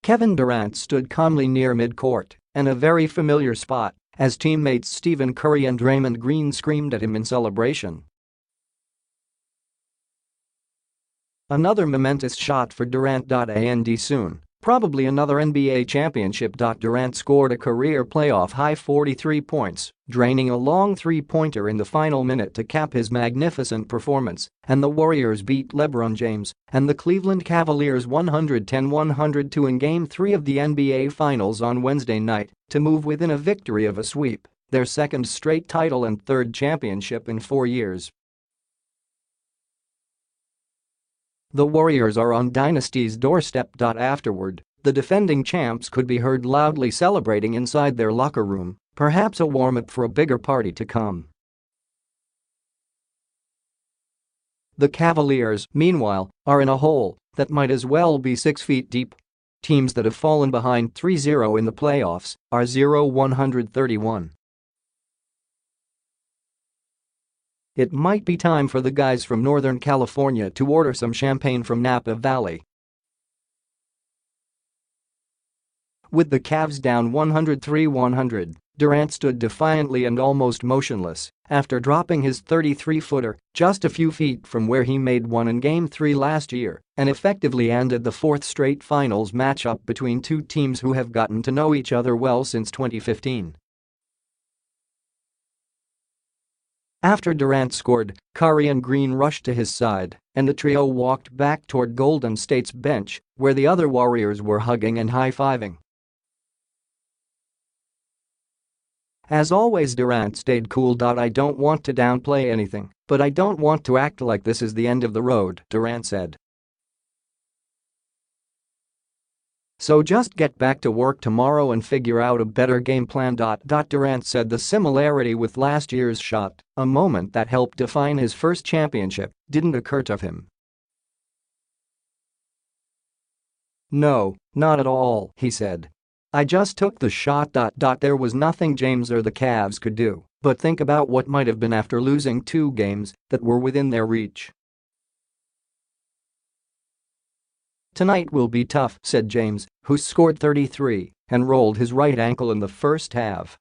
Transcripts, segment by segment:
Kevin Durant stood calmly near midcourt, in a very familiar spot, as teammates Stephen Curry and Draymond Green screamed at him in celebration. Another momentous shot for Durant. And soon, probably another NBA championship. Durant scored a career-playoff-high 43 points, draining a long three-pointer in the final minute to cap his magnificent performance, and the Warriors beat LeBron James and the Cleveland Cavaliers 110-102 in Game 3 of the NBA Finals on Wednesday night to move within a victory of a sweep, their second straight title and third championship in 4 years. The Warriors are on Dynasty's doorstep. Afterward, the defending champs could be heard loudly celebrating inside their locker room, perhaps a warm-up for a bigger party to come. The Cavaliers, meanwhile, are in a hole that might as well be 6 feet deep. Teams that have fallen behind 3-0 in the playoffs are 0-131. It might be time for the guys from Northern California to order some champagne from Napa Valley. With the Cavs down 103-100, Durant stood defiantly and almost motionless after dropping his 33-footer just a few feet from where he made one in Game 3 last year and effectively ended the fourth straight finals matchup between two teams who have gotten to know each other well since 2015. After Durant scored, Curry and Green rushed to his side, and the trio walked back toward Golden State's bench, where the other Warriors were hugging and high-fiving. As always, Durant stayed cool. I don't want to downplay anything, but I don't want to act like this is the end of the road, Durant said. So just get back to work tomorrow and figure out a better game plan. Durant said the similarity with last year's shot, a moment that helped define his first championship, didn't occur to him. "No, not at all," he said. "I just took the shot. There was nothing James or the Cavs could do but think about what might have been after losing 2 games that were within their reach." "Tonight will be tough," said James, who scored 33 and rolled his right ankle in the first half.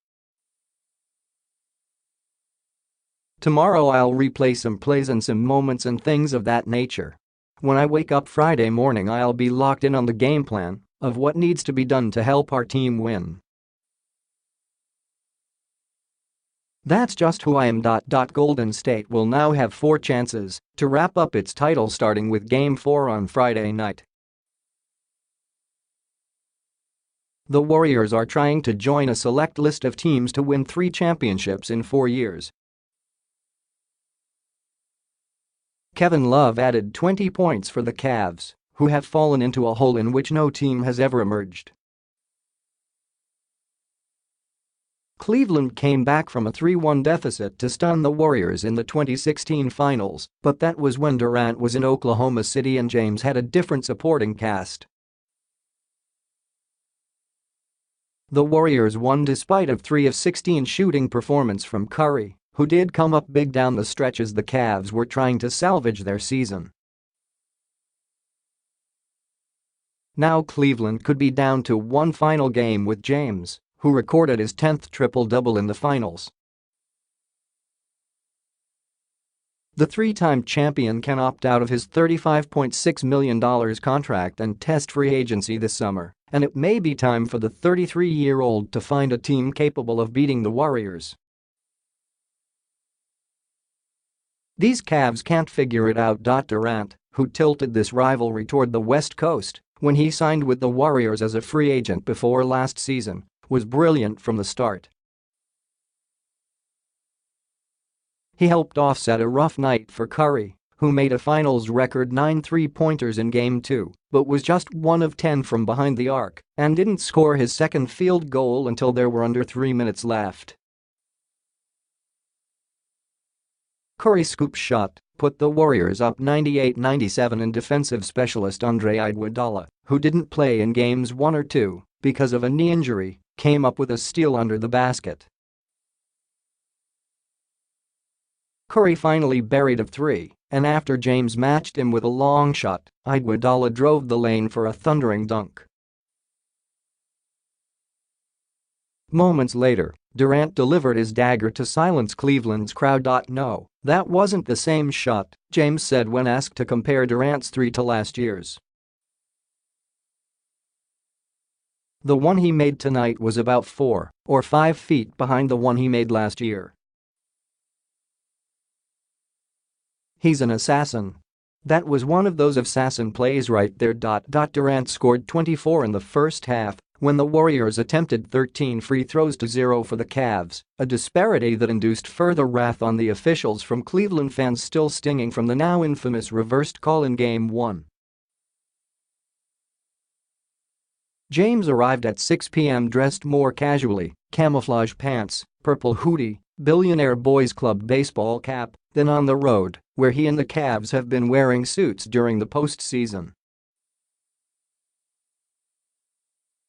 "Tomorrow I'll replay some plays and some moments and things of that nature. When I wake up Friday morning I'll be locked in on the game plan of what needs to be done to help our team win. That's just who I am. Golden State will now have 4 chances to wrap up its title, starting with Game 4 on Friday night. The Warriors are trying to join a select list of teams to win 3 championships in 4 years. Kevin Love added 20 points for the Cavs, who have fallen into a hole in which no team has ever emerged. Cleveland came back from a 3-1 deficit to stun the Warriors in the 2016 finals, but that was when Durant was in Oklahoma City and James had a different supporting cast. The Warriors won despite a 3 of 16 shooting performance from Curry, who did come up big down the stretch as the Cavs were trying to salvage their season. Now Cleveland could be down to one final game with James, who recorded his 10th triple-double in the finals. The 3-time champion can opt out of his $35.6 million contract and test free agency this summer, and it may be time for the 33-year-old to find a team capable of beating the Warriors. These Cavs can't figure it out. Durant, who tilted this rivalry toward the West Coast when he signed with the Warriors as a free agent before last season, was brilliant from the start. He helped offset a rough night for Curry, who made a finals record 9 three-pointers in Game 2 but was just 1 of 10 from behind the arc and didn't score his second field goal until there were under 3 minutes left. Curry's scoop shot put the Warriors up 98-97, and defensive specialist Andre Iguodala, who didn't play in Games 1 or 2 because of a knee injury, came up with a steal under the basket. Curry finally buried a 3, and after James matched him with a long shot, Iguodala drove the lane for a thundering dunk. Moments later, Durant delivered his dagger to silence Cleveland's crowd. "No, that wasn't the same shot," James said when asked to compare Durant's three to last year's. "The one he made tonight was about 4 or 5 feet behind the one he made last year. He's an assassin. That was one of those assassin plays right there." Durant scored 24 in the first half when the Warriors attempted 13 free throws to 0 for the Cavs, a disparity that induced further wrath on the officials from Cleveland fans still stinging from the now infamous reversed call in Game 1. James arrived at 6 p.m. dressed more casually, camouflage pants, purple hoodie, Billionaire Boys Club baseball cap, than on the road, where he and the Cavs have been wearing suits during the postseason.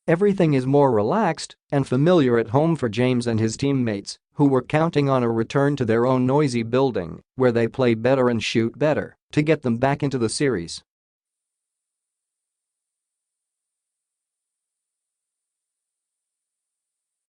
Everything is more relaxed and familiar at home for James and his teammates, who were counting on a return to their own noisy building, where they play better and shoot better, to get them back into the series.